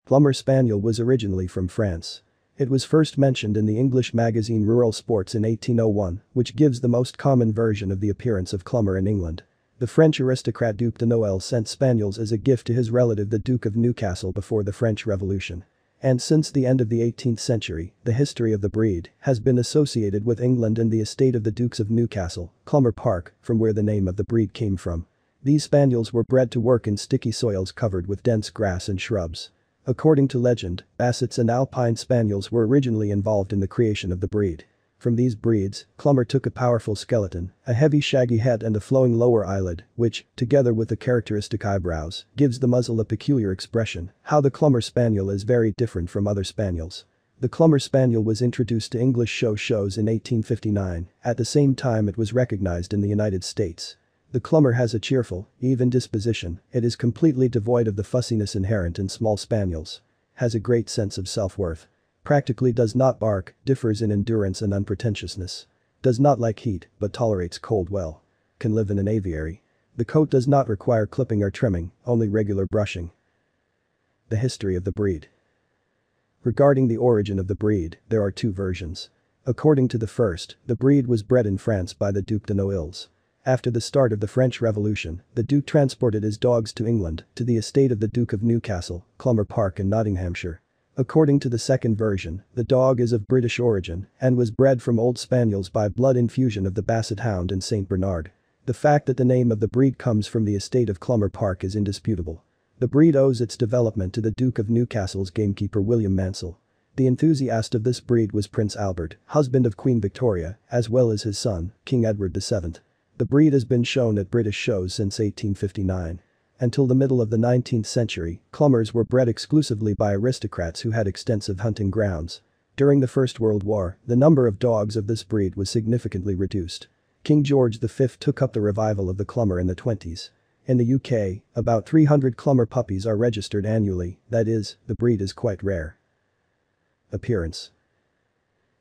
Clumber Spaniel was originally from France. It was first mentioned in the English magazine Rural Sports in 1801, which gives the most common version of the appearance of Clumber in England. The French aristocrat Duke de Noel sent spaniels as a gift to his relative the Duke of Newcastle before the French Revolution. And since the end of the 18th century, the history of the breed has been associated with England and the estate of the Dukes of Newcastle, Clumber Park, from where the name of the breed came from. These spaniels were bred to work in sticky soils covered with dense grass and shrubs. According to legend, bassets and alpine spaniels were originally involved in the creation of the breed. From these breeds, Clumber took a powerful skeleton, a heavy shaggy head and a flowing lower eyelid, which, together with the characteristic eyebrows, gives the muzzle a peculiar expression. How the Clumber Spaniel is very different from other spaniels. The Clumber Spaniel was introduced to English shows in 1859, at the same time it was recognized in the United States. The Clumber has a cheerful, even disposition, it is completely devoid of the fussiness inherent in small spaniels. Has a great sense of self-worth. Practically does not bark, differs in endurance and unpretentiousness. Does not like heat, but tolerates cold well. Can live in an aviary. The coat does not require clipping or trimming, only regular brushing. The history of the breed. Regarding the origin of the breed, there are two versions. According to the first, the breed was bred in France by the Duke de Noels. After the start of the French Revolution, the Duke transported his dogs to England, to the estate of the Duke of Newcastle, Clumber Park in Nottinghamshire. According to the second version, the dog is of British origin and was bred from old spaniels by blood infusion of the Basset hound and St. Bernard. The fact that the name of the breed comes from the estate of Clumber Park is indisputable. The breed owes its development to the Duke of Newcastle's gamekeeper William Mansell. The enthusiast of this breed was Prince Albert, husband of Queen Victoria, as well as his son, King Edward VII. The breed has been shown at British shows since 1859. Until the middle of the 19th century, Clumbers were bred exclusively by aristocrats who had extensive hunting grounds. During the First World War, the number of dogs of this breed was significantly reduced. King George V took up the revival of the Clumber in the 20s. In the UK, about 300 Clumber puppies are registered annually, that is, the breed is quite rare. Appearance.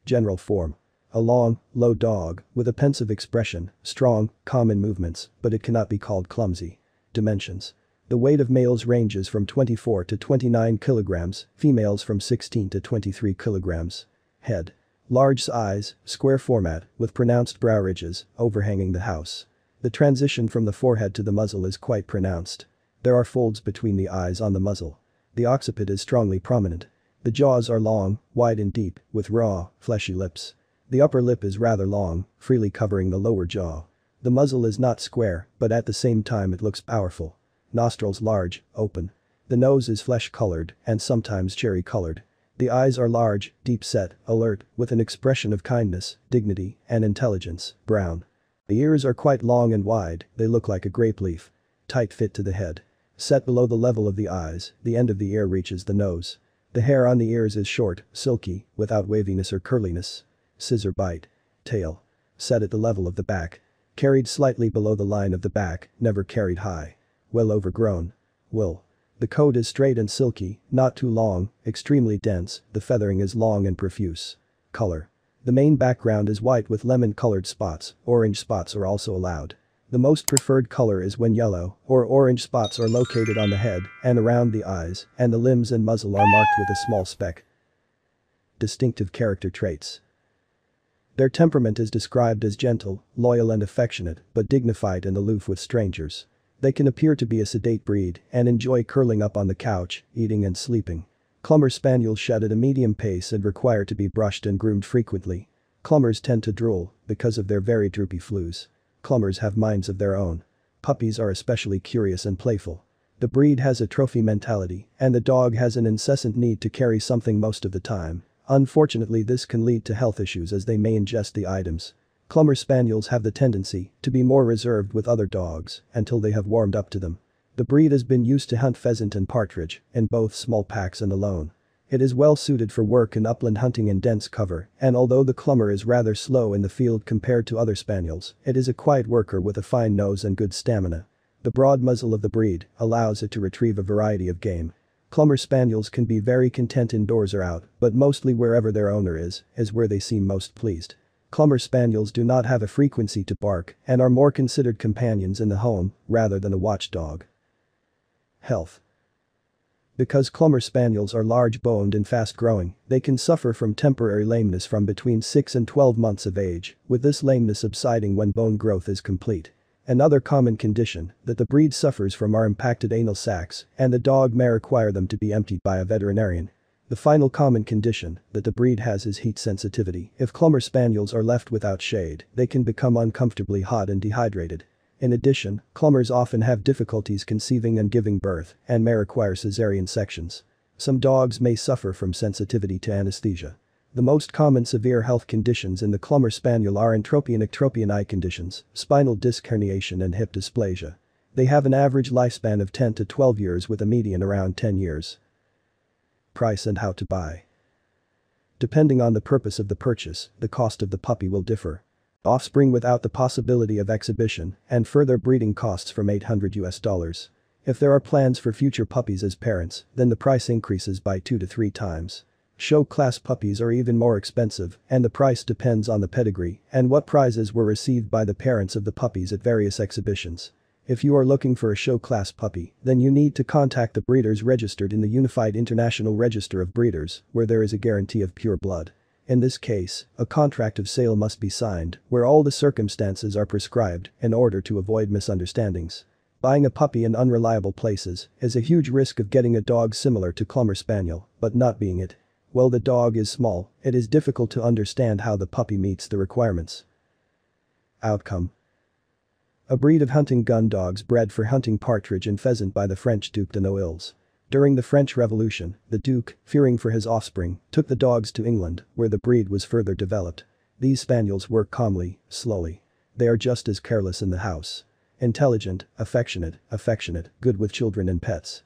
General form. A long, low dog, with a pensive expression, strong, common movements, but it cannot be called clumsy. Dimensions. The weight of males ranges from 24 to 29 kilograms, females from 16 to 23 kilograms. Head. Large eyes, square format, with pronounced brow ridges, overhanging the house. The transition from the forehead to the muzzle is quite pronounced. There are folds between the eyes on the muzzle. The occiput is strongly prominent. The jaws are long, wide and deep, with raw, fleshy lips. The upper lip is rather long, freely covering the lower jaw. The muzzle is not square, but at the same time it looks powerful. Nostrils large, open. The nose is flesh-colored and sometimes cherry-colored. The eyes are large, deep-set, alert, with an expression of kindness, dignity, and intelligence, brown. The ears are quite long and wide, they look like a grape leaf. Tight fit to the head. Set below the level of the eyes, the end of the ear reaches the nose. The hair on the ears is short, silky, without waviness or curliness. Scissor bite. Tail. Set at the level of the back. Carried slightly below the line of the back, never carried high. Well overgrown. Wool. The coat is straight and silky, not too long, extremely dense, the feathering is long and profuse. Color. The main background is white with lemon-colored spots, orange spots are also allowed. The most preferred color is when yellow or orange spots are located on the head and around the eyes, and the limbs and muzzle are marked with a small speck. Distinctive character traits. Their temperament is described as gentle, loyal and affectionate, but dignified and aloof with strangers. They can appear to be a sedate breed and enjoy curling up on the couch, eating and sleeping. Clumber Spaniels shed at a medium pace and require to be brushed and groomed frequently. Clumbers tend to drool because of their very droopy flews. Clumbers have minds of their own. Puppies are especially curious and playful. The breed has a trophy mentality, and the dog has an incessant need to carry something most of the time. Unfortunately, this can lead to health issues as they may ingest the items. Clumber Spaniels have the tendency to be more reserved with other dogs until they have warmed up to them. The breed has been used to hunt pheasant and partridge, in both small packs and alone. It is well suited for work in upland hunting in dense cover, and although the Clumber is rather slow in the field compared to other spaniels, it is a quiet worker with a fine nose and good stamina. The broad muzzle of the breed allows it to retrieve a variety of game. Clumber Spaniels can be very content indoors or out, but mostly wherever their owner is where they seem most pleased. Clumber Spaniels do not have a frequency to bark and are more considered companions in the home rather than a watchdog. Health. Because Clumber Spaniels are large-boned and fast-growing, they can suffer from temporary lameness from between 6 and 12 months of age, with this lameness subsiding when bone growth is complete. Another common condition that the breed suffers from are impacted anal sacs, and the dog may require them to be emptied by a veterinarian. The final common condition that the breed has is heat sensitivity. If Clumber Spaniels are left without shade, they can become uncomfortably hot and dehydrated. In addition, Clumbers often have difficulties conceiving and giving birth and may require cesarean sections. Some dogs may suffer from sensitivity to anesthesia. The most common severe health conditions in the Clumber Spaniel are entropy and ectropion eye conditions, spinal disc herniation and hip dysplasia. They have an average lifespan of 10 to 12 years with a median around 10 years. Price and how to buy. Depending on the purpose of the purchase, the cost of the puppy will differ. Offspring without the possibility of exhibition and further breeding costs from $800. If there are plans for future puppies as parents, then the price increases by 2 to 3 times. Show-class puppies are even more expensive, and the price depends on the pedigree and what prizes were received by the parents of the puppies at various exhibitions. If you are looking for a show-class puppy, then you need to contact the breeders registered in the Unified International Register of Breeders, where there is a guarantee of pure blood. In this case, a contract of sale must be signed, where all the circumstances are prescribed in order to avoid misunderstandings. Buying a puppy in unreliable places is a huge risk of getting a dog similar to Clumber Spaniel, but not being it. While the dog is small, it is difficult to understand how the puppy meets the requirements. Outcome. A breed of hunting gun dogs bred for hunting partridge and pheasant by the French Duke de Noels. During the French Revolution, the Duke, fearing for his offspring, took the dogs to England, where the breed was further developed. These spaniels work calmly, slowly. They are just as careless in the house. Intelligent, affectionate, good with children and pets.